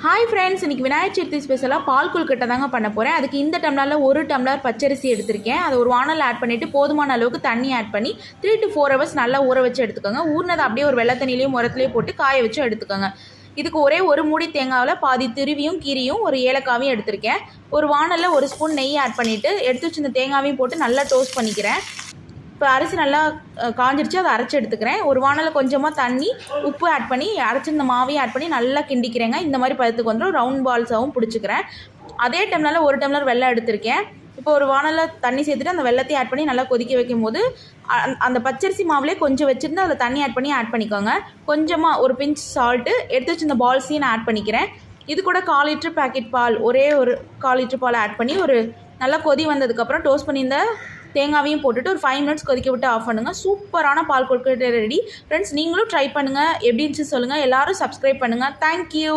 Hi friends, இன்றைக்கி விநாயகர் சதுர்த்தி ஸ்பெஷலாக பால் கொழுக்கட்டை தாங்க பண்ண போகிறேன். அதுக்கு இந்த டம்ளரில் 1 டம்ளர் பச்சரிசி எடுத்திருக்கேன். அதை ஒரு வானல் ஆட் பண்ணிவிட்டு போதுமான அளவுக்கு தண்ணி ஆட் பண்ணி 3 to 4 hours நல்லா ஊற வச்சு எடுத்துக்கோங்க. ஊறினதை அப்படியே ஒரு வெள்ளை தண்ணிலையும் உரத்துலேயும் போட்டு காய வச்சு எடுத்துக்கோங்க. இதுக்கு ஒரு மூடி தேங்காவில் பாதி திருவியும் கீரியும் ஒரு ஏலக்காவையும் எடுத்திருக்கேன். ஒரு வானலில் 1 ஸ்பூன் நெய் ஆட் பண்ணிவிட்டு எடுத்து வச்சு இந்த தேங்காவையும் போட்டு நல்லா டோஸ்ட் பண்ணிக்கிறேன். இப்போ அரிசி நல்லா காஞ்சிருச்சு, அதை அரைச்சி எடுத்துக்கிறேன். ஒரு வானலில் கொஞ்சமாக தண்ணி உப்பு ஆட் பண்ணி அரைச்சிருந்த மாவையும் ஆட் பண்ணி நல்லா கிண்டிக்கிறேங்க. இந்த மாதிரி பதத்துக்கு வந்துடும். ரவுண்ட் பால்ஸாகவும் பிடிச்சிக்கிறேன். அதே டம்ளரில் 1 டம்ளர் வெல்லம் எடுத்திருக்கேன். இப்போ ஒரு வானலில் தண்ணி சேர்த்துட்டு அந்த வெள்ளத்தையும் ஆட் பண்ணி நல்லா கொதிக்க வைக்கும் போது அந்த பச்சரிசி மாவுலேயே கொஞ்சம் வச்சுருந்து அதில் தண்ணி ஆட் பண்ணிக்கோங்க. கொஞ்சமாக ஒரு பிஞ்ச் சால்ட்டு எடுத்து வச்சு இந்த பால்ஸையும் நான் ஆட் பண்ணிக்கிறேன். இது கூட 1/4 லிட்டர் பேக்கெட் பால், ஒரு 1/4 லிட்டர் பால் ஆட் பண்ணி ஒரு நல்லா கொதி வந்ததுக்கப்புறம் டோஸ்ட் பண்ணியிருந்த தேங்காவையும் போட்டுட்டு ஒரு 5 minutes கொதிக்க விட்டு ஆஃப் பண்ணுங்கள். சூப்பரான பால் கொழுக்கட்டை ரெடி. ஃப்ரெண்ட்ஸ், நீங்களும் ட்ரை பண்ணுங்கள். எப்படி இருந்துச்சு சொல்லுங்கள். எல்லோரும் சப்ஸ்கிரைப் பண்ணுங்கள். தேங்க்யூ.